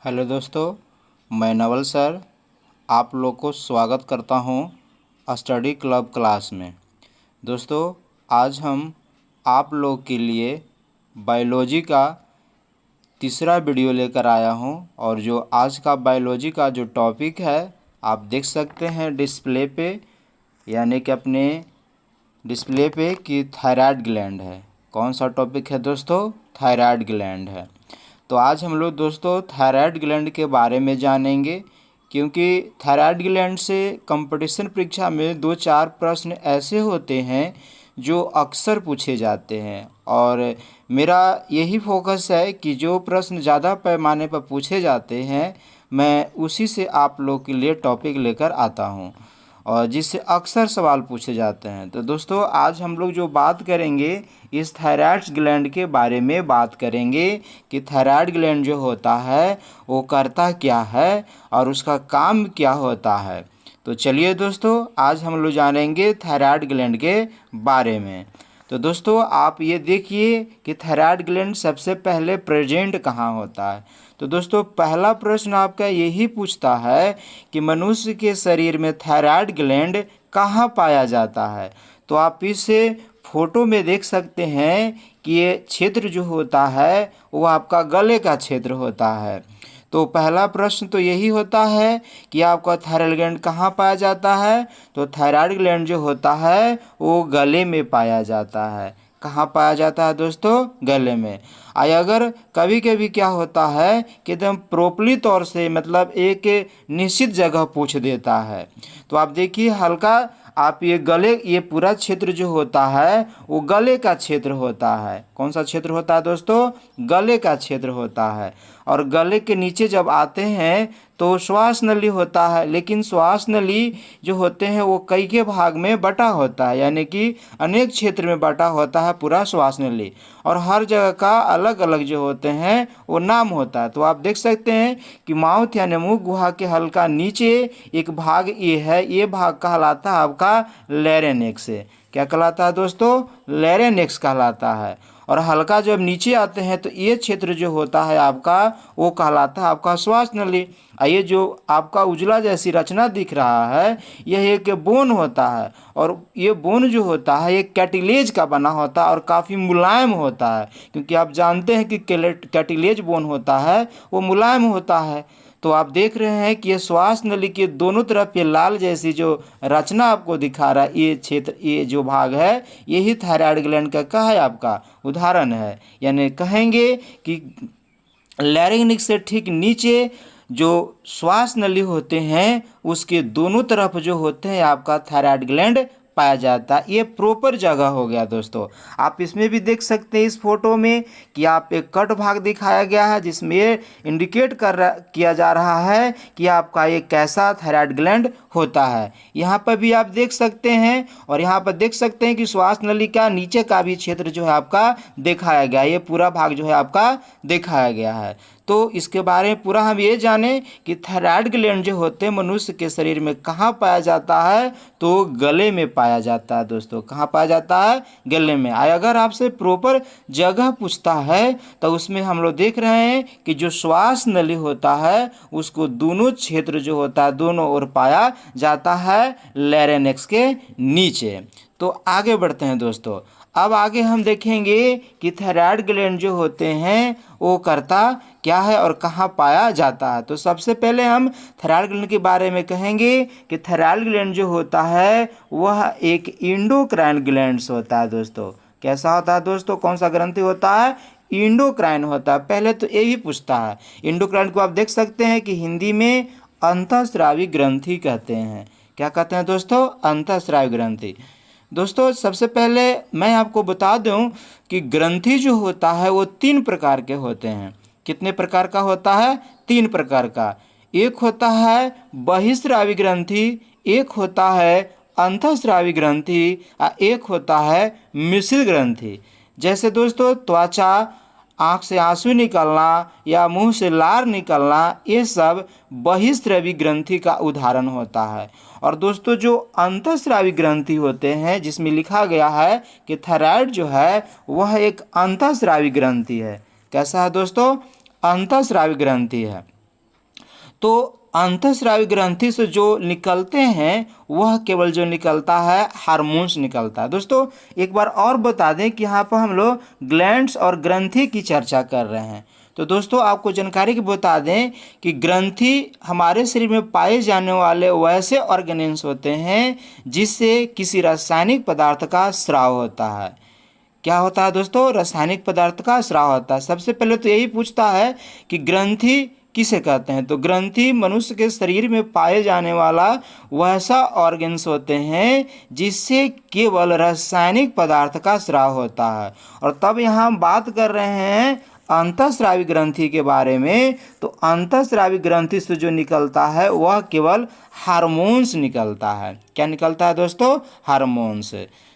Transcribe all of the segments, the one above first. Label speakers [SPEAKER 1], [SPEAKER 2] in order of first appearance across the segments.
[SPEAKER 1] Hello दोस्तों, मैं Naval sir आप लोग को स्वागत करता हूं स्टडी क्लब क्लास में। दोस्तों, आज हम आप लोग के लिए बायोलॉजी का तीसरा वीडियो लेकर आया हूं और जो आज का बायोलॉजी का जो टॉपिक है आप देख सकते हैं डिस्प्ले पे, यानी कि अपने डिस्प्ले पे कि थायराइड ग्लैंड है। कौन सा टॉपिक है दोस्तों? थायराइड ग्लैंड है। तो आज हम लोग दोस्तों थायराइड ग्लैंड के बारे में जानेंगे, क्योंकि थायराइड ग्लैंड से कंपटीशन परीक्षा में 2-4 प्रश्न ऐसे होते हैं जो अक्सर पूछे जाते हैं और मेरा यही फोकस है कि जो प्रश्न ज़्यादा पैमाने पर पूछे जाते हैं मैं उसी से आप लोग के लिए टॉपिक लेकर आता हूं और जिससे अक्सर सवाल पूछे जाते हैं। तो दोस्तों, आज हम लोग जो बात करेंगे इस थायराइड ग्लैंड के बारे में बात करेंगे कि थायराइड ग्लैंड जो होता है वो करता क्या है और उसका काम क्या होता है। तो चलिए दोस्तों, आज हम लोग जानेंगे थायराइड ग्लैंड के बारे में। तो दोस्तों, आप ये देखिए कि थायराइड ग्लैंड सबसे पहले प्रेजेंट कहाँ होता है। तो दोस्तों, पहला प्रश्न आपका यही पूछता है कि मनुष्य के शरीर में थायराइड ग्लैंड कहाँ पाया जाता है। तो आप इसे फोटो में देख सकते हैं कि ये क्षेत्र जो होता है वो आपका गले का क्षेत्र होता है। तो पहला प्रश्न तो यही होता है कि आपका थायराइड ग्लैंड कहाँ पाया जाता है। तो थायराइड ग्लैंड जो होता है वो गले में पाया जाता है। कहाँ पाया जाता है दोस्तों? गले में। अगर कभी कभी क्या होता है कि एकदम प्रोपरली तौर से मतलब एक निश्चित जगह पूछ देता है। तो आप देखिए हल्का आप ये पूरा क्षेत्र जो होता है वो गले का क्षेत्र होता है। कौन सा क्षेत्र होता है दोस्तों? गले का क्षेत्र होता है। और गले के नीचे जब आते हैं तो श्वास नली होता है, लेकिन श्वास नली जो होते हैं वो कई के भाग में बटा होता है, यानी कि अनेक क्षेत्र में बटा होता है पूरा श्वास नली, और हर जगह का अलग अलग जो होते हैं वो नाम होता है। तो आप देख सकते हैं कि माउथ यानी मुंह गुहा के हल्का नीचे एक भाग ये है, ये भाग कहलाता है आपका लैरिंक्स। क्या कहलाता है दोस्तों? लैरिंक्स कहलाता है। और हल्का जब नीचे आते हैं तो ये क्षेत्र जो होता है आपका वो कहलाता है आपका श्वास नली। ये जो आपका उजला जैसी रचना दिख रहा है यह एक बोन होता है, और ये बोन जो होता है ये कैटिलेज का बना होता है और काफ़ी मुलायम होता है, क्योंकि आप जानते हैं कि कैटिलेज बोन होता है वो मुलायम होता है। तो आप देख रहे हैं कि ये श्वास नली के दोनों तरफ ये लाल जैसी जो रचना आपको दिखा रहा है, ये क्षेत्र, ये जो भाग है यही थायराइड ग्लैंड का है आपका उदाहरण है। यानी कहेंगे कि लैरिंक्स से ठीक नीचे जो श्वास नली होते हैं उसके दोनों तरफ जो होते हैं आपका थायराइड ग्लैंड पाया जाता है। ये प्रॉपर जगह हो गया दोस्तों। आप इसमें भी देख सकते हैं इस फोटो में कि आप एक कट भाग दिखाया गया है जिसमें ये इंडिकेट किया जा रहा है कि आपका ये कैसा थायराइड ग्लैंड होता है। यहाँ पर भी आप देख सकते हैं, और यहाँ पर देख सकते हैं कि श्वास नली का नीचे का भी क्षेत्र जो है आपका दिखाया गया है, ये पूरा भाग जो है आपका दिखाया गया है। तो इसके बारे में पूरा हम ये जाने कि थायराइड ग्लैंड जो होते हैं मनुष्य के शरीर में कहाँ पाया जाता है। तो गले में पाया जाता है दोस्तों। कहाँ पाया जाता है? गले में। अगर आपसे प्रॉपर जगह पूछता है तो उसमें हम लोग देख रहे हैं कि जो श्वास नली होता है उसको दोनों क्षेत्र जो होता है दोनों ओर पाया जाता है लैरिंक्स के नीचे। तो आगे बढ़ते हैं दोस्तों। अब आगे हम देखेंगे कि थायराइड ग्लैंड जो होते हैं वो करता क्या है और कहाँ पाया जाता है। तो सबसे पहले हम थायराइड ग्लैंड के बारे में कहेंगे कि थायराइड ग्लैंड जो होता है वह एक एंडोक्राइन ग्लैंड होता है दोस्तों। कैसा होता है दोस्तों? कौन सा ग्रंथि होता है? एंडोक्राइन होता है। पहले तो यही पूछता है। एंडोक्राइन को आप देख सकते हैं कि हिंदी में अंतःस्रावी ग्रंथि कहते हैं। क्या कहते हैं दोस्तों? अंतःस्रावी ग्रंथि। दोस्तों, सबसे पहले मैं आपको बता दूं कि ग्रंथि जो होता है वो 3 प्रकार के होते हैं। कितने प्रकार का होता है? 3 प्रकार का। एक होता है बहिस्रावी ग्रंथि, एक होता है अंतःस्रावी ग्रंथि, और एक होता है मिश्रित ग्रंथि। जैसे दोस्तों त्वचा, आँख से आंसू निकलना या मुंह से लार निकलना, ये सब बहिस्रावी ग्रंथि का उदाहरण होता है। और दोस्तों जो अंतःस्रावी ग्रंथि होते हैं जिसमें लिखा गया है कि थायराइड जो है वह एक अंतःस्रावी ग्रंथि है। कैसा है दोस्तों? अंतःस्रावी ग्रंथि है। तो अंतःस्रावी ग्रंथि से जो निकलते हैं वह केवल जो निकलता है हार्मोन्स निकलता है। दोस्तों एक बार और बता दें कि यहाँ पर हम लोग ग्लैंड्स और ग्रंथि की चर्चा कर रहे हैं। तो दोस्तों आपको जानकारी की बता दें कि ग्रंथि हमारे शरीर में पाए जाने वाले वैसे ऑर्गेनेल्स होते हैं जिससे किसी रासायनिक पदार्थ का स्राव होता है। क्या होता है दोस्तों? रासायनिक पदार्थ का स्राव होता है। सबसे पहले तो यही पूछता है कि ग्रंथि किसे कहते हैं। तो ग्रंथि मनुष्य के शरीर में पाए जाने वाला वैसा ऑर्गन्स होते हैं जिससे केवल रासायनिक पदार्थ का स्राव होता है। और तब यहाँ हम बात कर रहे हैं अंतःस्रावी ग्रंथि के बारे में। तो अंतःस्रावी ग्रंथि से जो निकलता है वह केवल हार्मोन्स निकलता है। क्या निकलता है दोस्तों? हार्मोन्स।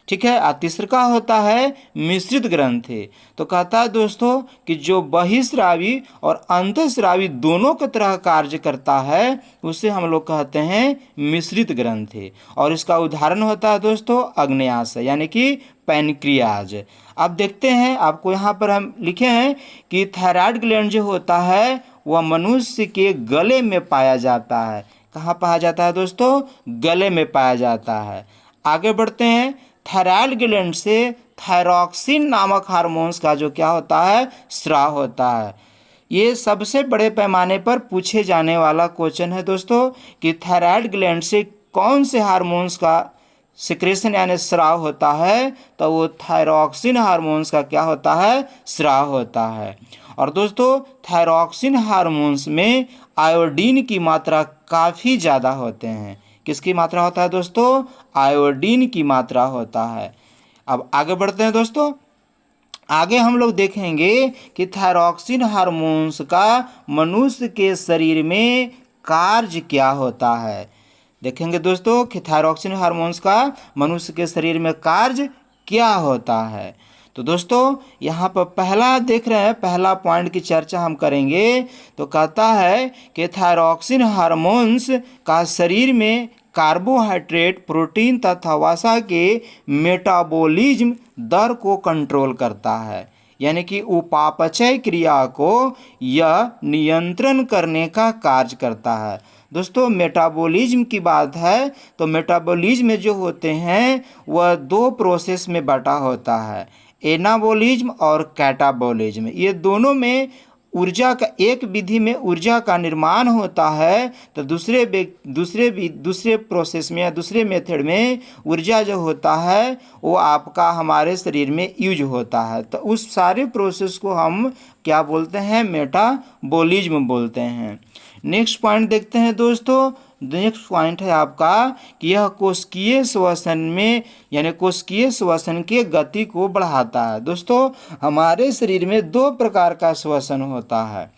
[SPEAKER 1] ठीक है। और तीसरा का होता है मिश्रित ग्रंथि। तो कहता है दोस्तों कि जो बहिस्रावी और अंतःस्रावी दोनों की तरह कार्य करता है उसे हम लोग कहते हैं मिश्रित ग्रंथि। और इसका उदाहरण होता है दोस्तों अग्न्याशय यानी कि पैनक्रियाज। अब देखते हैं, आपको यहाँ पर हम लिखे हैं कि थायराइड ग्लैंड जो होता है वह मनुष्य के गले में पाया जाता है। कहाँ पाया जाता है दोस्तों? गले में पाया जाता है। आगे बढ़ते हैं। थायराइड ग्लैंड से थायरॉक्सिन नामक हार्मोन्स का जो क्या होता है? स्राव होता है। ये सबसे बड़े पैमाने पर पूछे जाने वाला क्वेश्चन है दोस्तों कि थायराइड ग्लैंड से कौन से हार्मोन्स का सिक्रेशन यानी स्राव होता है। तो वो थायरॉक्सिन हार्मोन्स का क्या होता है? स्राव होता है। और दोस्तों थायरॉक्सिन हार्मोन्स में आयोडीन की मात्रा काफ़ी ज़्यादा होते हैं। किसकी मात्रा होता है दोस्तों? आयोडीन की मात्रा होता है। अब आगे बढ़ते हैं दोस्तों। आगे हम लोग देखेंगे कि थायरॉक्सिन हार्मोन्स का मनुष्य के शरीर में कार्य क्या होता है। देखेंगे दोस्तों कि थायरॉक्सिन हार्मोन्स का मनुष्य के शरीर में कार्य क्या होता है। तो दोस्तों यहाँ पर पहला देख रहे हैं, पहला पॉइंट की चर्चा हम करेंगे। तो कहता है कि थायरॉक्सिन हार्मोन्स का शरीर में कार्बोहाइड्रेट, प्रोटीन तथा वसा के मेटाबॉलिज्म दर को कंट्रोल करता है, यानी कि उपापचय क्रिया को यह नियंत्रण करने का कार्य करता है। दोस्तों मेटाबॉलिज्म की बात है तो मेटाबॉलिज्म में जो होते हैं वह दो प्रोसेस में बटा होता है, एनाबॉलिज्म और कैटाबॉलिज्म। ये दोनों में ऊर्जा का एक विधि में ऊर्जा का निर्माण होता है तो दूसरे प्रोसेस में या दूसरे मेथड में ऊर्जा जो होता है वो आपका हमारे शरीर में यूज होता है। तो उस सारे प्रोसेस को हम क्या बोलते हैं? मेटाबॉलिज्म बोलते हैं। नेक्स्ट पॉइंट देखते हैं दोस्तों। नेक्स्ट पॉइंट है आपका कि यह कोशिकीय श्वसन में यानी कोशिकीय श्वसन के गति को बढ़ाता है। दोस्तों हमारे शरीर में दो प्रकार का श्वसन होता है,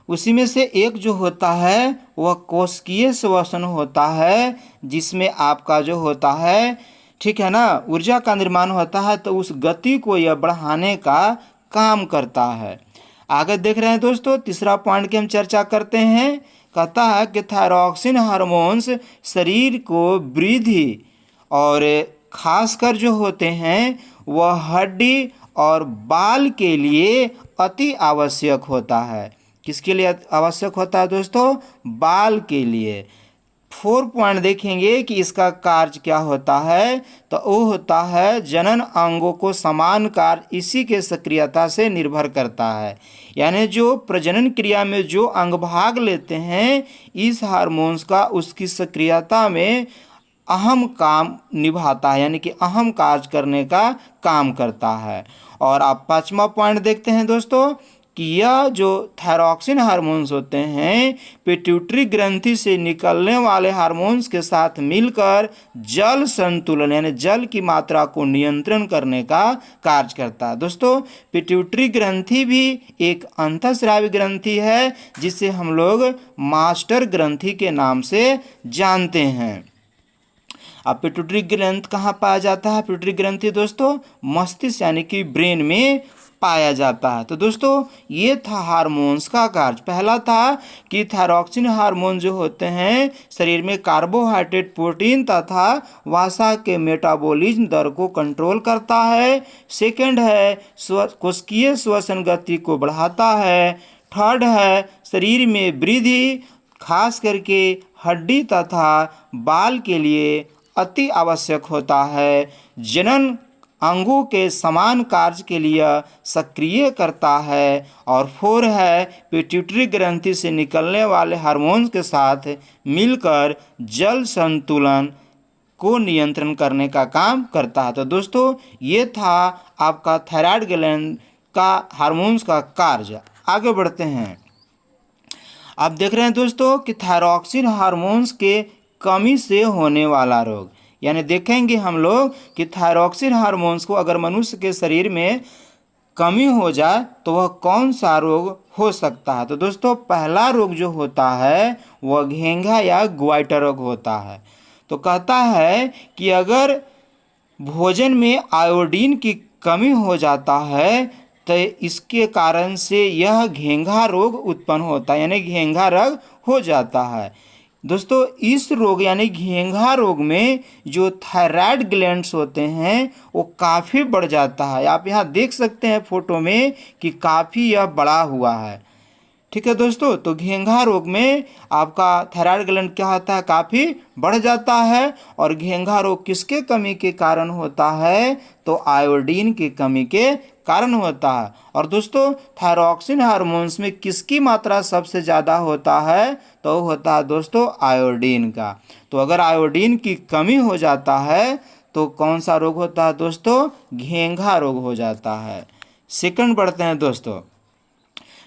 [SPEAKER 1] उसी में से एक जो होता है वह कोशिकीय श्वसन होता है जिसमें आपका जो होता है, ठीक है ना, ऊर्जा का निर्माण होता है। तो उस गति को यह बढ़ाने का काम करता है। आगे देख रहे हैं दोस्तों, तीसरा पॉइंट की हम चर्चा करते हैं। कहता है कि थायरॉक्सिन हार्मोन्स शरीर को वृद्धि और खासकर जो होते हैं वह हड्डी और बाल के लिए अति आवश्यक होता है। किसके लिए आवश्यक होता है दोस्तों? बाल के लिए। 4 पॉइंट देखेंगे कि इसका कार्य क्या होता है। तो वो होता है जनन अंगों को समान कार्य इसी के सक्रियता से निर्भर करता है, यानी जो प्रजनन क्रिया में जो अंग भाग लेते हैं इस हार्मोन्स का उसकी सक्रियता में अहम काम निभाता है, यानी कि अहम कार्य करने का काम करता है। और आप 5वां पॉइंट देखते हैं दोस्तों कि यह जो थायरॉक्सिन हार्मोन्स होते हैं पिट्यूटरी ग्रंथि से निकलने वाले हार्मोन्स के साथ मिलकर जल संतुलन यानी जल की मात्रा को नियंत्रण करने का कार्य करता है। दोस्तों पिट्यूटरी ग्रंथि भी एक अंतःस्रावी ग्रंथि है जिसे हम लोग मास्टर ग्रंथि के नाम से जानते हैं। अब पिट्यूटरी ग्रंथ कहाँ पाया जाता है? पिट्यूटरी ग्रंथि दोस्तों मस्तिष्क यानी कि ब्रेन में पाया जाता है। तो दोस्तों ये था हार्मोन्स का कार्य। पहला था कि थायरॉक्सिन हार्मोन जो होते हैं शरीर में कार्बोहाइड्रेट, प्रोटीन तथा वसा के मेटाबॉलिज्म दर को कंट्रोल करता है। सेकंड है कोशिकीय श्वसन गति को बढ़ाता है। थर्ड है शरीर में वृद्धि, खास करके हड्डी तथा बाल के लिए अति आवश्यक होता है। जनन अंगों के समान कार्य के लिए सक्रिय करता है। और फोर है पिट्यूटरी ग्रंथि से निकलने वाले हार्मोन्स के साथ मिलकर जल संतुलन को नियंत्रण करने का काम करता है। तो दोस्तों ये था आपका थायराइड ग्लैंड का हार्मोन्स का कार्य। आगे बढ़ते हैं। आप देख रहे हैं दोस्तों कि थायरॉक्सिन हार्मोन्स के कमी से होने वाला रोग, यानी देखेंगे हम लोग कि थायरॉक्सिन हार्मोन्स को अगर मनुष्य के शरीर में कमी हो जाए तो वह कौन सा रोग हो सकता है। तो दोस्तों पहला रोग जो होता है वह घेंघा या ग्वाइटर रोग होता है। तो कहता है कि अगर भोजन में आयोडीन की कमी हो जाता है तो इसके कारण से यह घेंघा रोग उत्पन्न होता है, यानी घेंघा रोग हो जाता है। दोस्तों इस रोग यानी घेंघा रोग में जो थायराइड ग्लैंड्स होते हैं वो काफ़ी बढ़ जाता है। आप यहाँ देख सकते हैं फोटो में कि काफ़ी यह बड़ा हुआ है। ठीक है दोस्तों, तो घेंघा रोग में आपका थायराइड ग्लैंड क्या होता है, काफ़ी बढ़ जाता है। और घेंघा रोग किसके कमी के कारण होता है, तो आयोडीन की कमी के कारण होता है। और दोस्तों थायरॉक्सिन हार्मोन्स में किसकी मात्रा सबसे ज़्यादा होता है, तो होता है दोस्तों आयोडीन का। तो अगर आयोडीन की कमी हो जाता है तो कौन सा रोग होता है दोस्तों, घेंघा रोग हो जाता है। सेकंड बढ़ते हैं दोस्तों।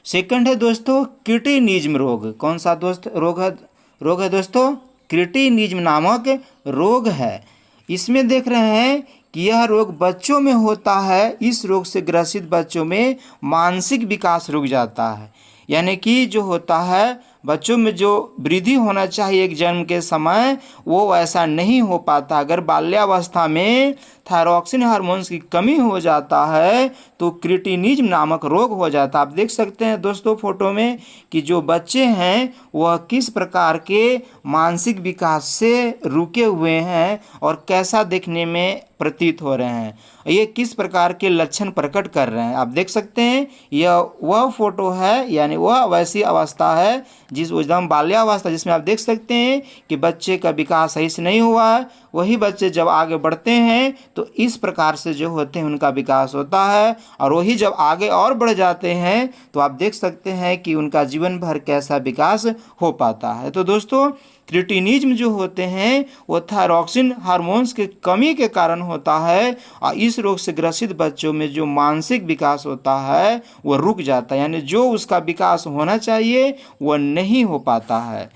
[SPEAKER 1] सेकंड है दोस्तों क्रिटिनिज्म रोग। कौन सा रोग है दोस्तों, क्रिटिनिज्म नामक रोग है। इसमें देख रहे हैं कि यह रोग बच्चों में होता है। इस रोग से ग्रसित बच्चों में मानसिक विकास रुक जाता है, यानी कि जो होता है बच्चों में जो वृद्धि होना चाहिए एक जन्म के समय वो वैसा नहीं हो पाता। अगर बाल्यावस्था में थायरॉक्सिन हार्मोन्स की कमी हो जाता है तो क्रिटिनिज्म नामक रोग हो जाता है। आप देख सकते हैं दोस्तों फोटो में कि जो बच्चे हैं वह किस प्रकार के मानसिक विकास से रुके हुए हैं और कैसा देखने में प्रतीत हो रहे हैं, ये किस प्रकार के लक्षण प्रकट कर रहे हैं। आप देख सकते हैं यह वह फोटो है, यानी वह वैसी अवस्था है जिस एकदम बाल्यावस्था जिसमें आप देख सकते हैं कि बच्चे का विकास सही से नहीं हुआ है। वही बच्चे जब आगे बढ़ते हैं तो इस प्रकार से जो होते हैं उनका विकास होता है। और वही जब आगे और बढ़ जाते हैं तो आप देख सकते हैं कि उनका जीवन भर कैसा विकास हो पाता है। तो दोस्तों क्रिटिनिज्म जो होते हैं वो थायरॉक्सिन हार्मोन्स के कमी के कारण होता है। और इस रोग से ग्रसित बच्चों में जो मानसिक विकास होता है वो रुक जाता है, यानी जो उसका विकास होना चाहिए वो नहीं हो पाता है।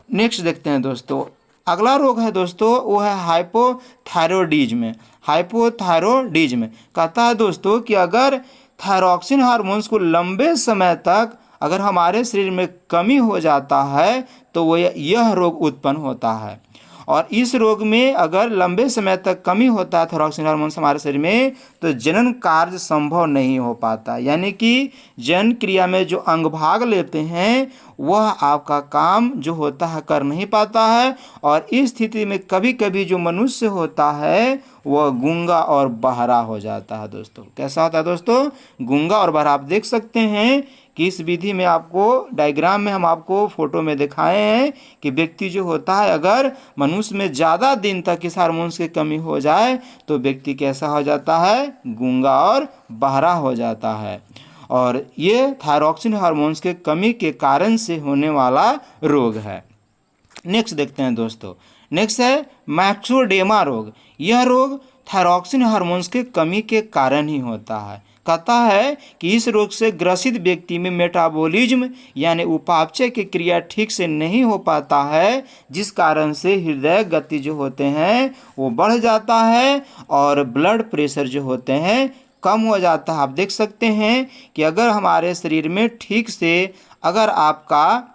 [SPEAKER 1] नेक्स्ट देखते हैं दोस्तों। अगला रोग है दोस्तों वो है हाइपोथायरॉयडिज्म। हाइपोथायरॉयडिज्म कहता है दोस्तों कि अगर थायरॉक्सिन हार्मोन्स को लंबे समय तक अगर हमारे शरीर में कमी हो जाता है तो वो यह रोग उत्पन्न होता है। और इस रोग में अगर लंबे समय तक कमी होता है थायरॉक्सिन हार्मोन्स हमारे शरीर में तो जनन कार्य संभव नहीं हो पाता, यानी कि जनन क्रिया में जो अंग भाग लेते हैं वह आपका काम जो होता है कर नहीं पाता है। और इस स्थिति में कभी कभी जो मनुष्य होता है वह गूंगा और बहरा हो जाता है। दोस्तों कैसा होता है दोस्तों, गूंगा और बहरा। आप देख सकते हैं कि इस विधि में आपको डायग्राम में हम आपको फोटो में दिखाए हैं कि व्यक्ति जो होता है अगर मनुष्य में ज़्यादा दिन तक इस हार्मोन्स की कमी हो जाए तो व्यक्ति कैसा हो जाता है, गूंगा और बहरा हो जाता है। और ये थायरॉक्सिन हार्मोन्स के कमी के कारण से होने वाला रोग है। नेक्स्ट देखते हैं दोस्तों। नेक्स्ट है मैक्सोडेमा रोग। यह रोग थायरॉक्सिन हार्मोन्स के कमी के कारण ही होता है। कहता है कि इस रोग से ग्रसित व्यक्ति में मेटाबॉलिज्म यानी उपापचय की क्रिया ठीक से नहीं हो पाता है, जिस कारण से हृदय गति जो होते हैं वो बढ़ जाता है और ब्लड प्रेशर जो होते हैं कम हो जाता है। आप देख सकते हैं कि अगर हमारे शरीर में ठीक से अगर आपका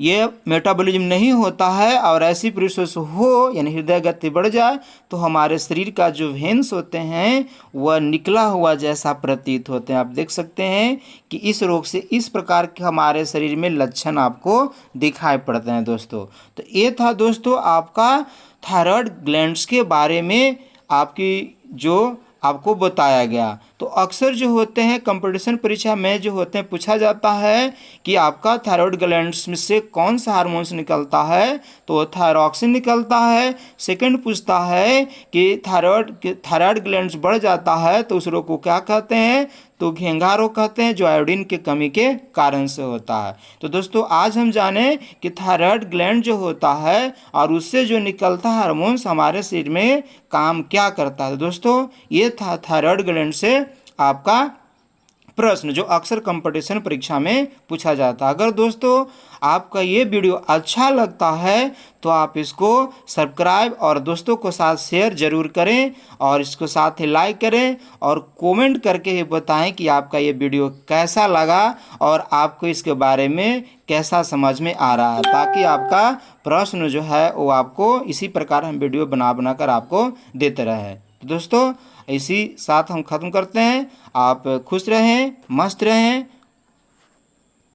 [SPEAKER 1] ये मेटाबॉलिज्म नहीं होता है और ऐसी प्रोसेस हो यानी हृदय गति बढ़ जाए तो हमारे शरीर का जो वेन्स होते हैं वह निकला हुआ जैसा प्रतीत होते हैं। आप देख सकते हैं कि इस रोग से इस प्रकार के हमारे शरीर में लक्षण आपको दिखाई पड़ते हैं दोस्तों। तो ये था दोस्तों आपका थायराइड ग्लैंड्स के बारे में आपकी जो आपको बताया गया। तो अक्सर जो होते हैं कंपटीशन परीक्षा में जो होते हैं पूछा जाता है कि आपका थायराइड ग्लैंड्स में से कौन सा हार्मोन्स निकलता है, तो थायरॉक्सिन निकलता है। सेकंड पूछता है कि थायराइड ग्लैंड्स बढ़ जाता है तो उस रोग को क्या कहते हैं, तो घेंघा रोग कहते हैं, जो आयोडीन की कमी के कारण से होता है। तो दोस्तों आज हम जाने कि थायराइड ग्लैंड जो होता है और उससे जो निकलता है हार्मोन्स हमारे शरीर में काम क्या करता है। दोस्तों ये था थायराइड ग्लैंड से आपका प्रश्न जो अक्सर कंपटीशन परीक्षा में पूछा जाता है। अगर दोस्तों आपका ये वीडियो अच्छा लगता है तो आप इसको सब्सक्राइब और दोस्तों को साथ शेयर जरूर करें और इसको साथ ही लाइक करें और कमेंट करके ही बताएं कि आपका ये वीडियो कैसा लगा और आपको इसके बारे में कैसा समझ में आ रहा है, ताकि आपका प्रश्न जो है वो आपको इसी प्रकार हम वीडियो बना कर आपको देते रहें। तो दोस्तों इसी साथ हम ख़त्म करते हैं। आप खुश रहें, मस्त रहें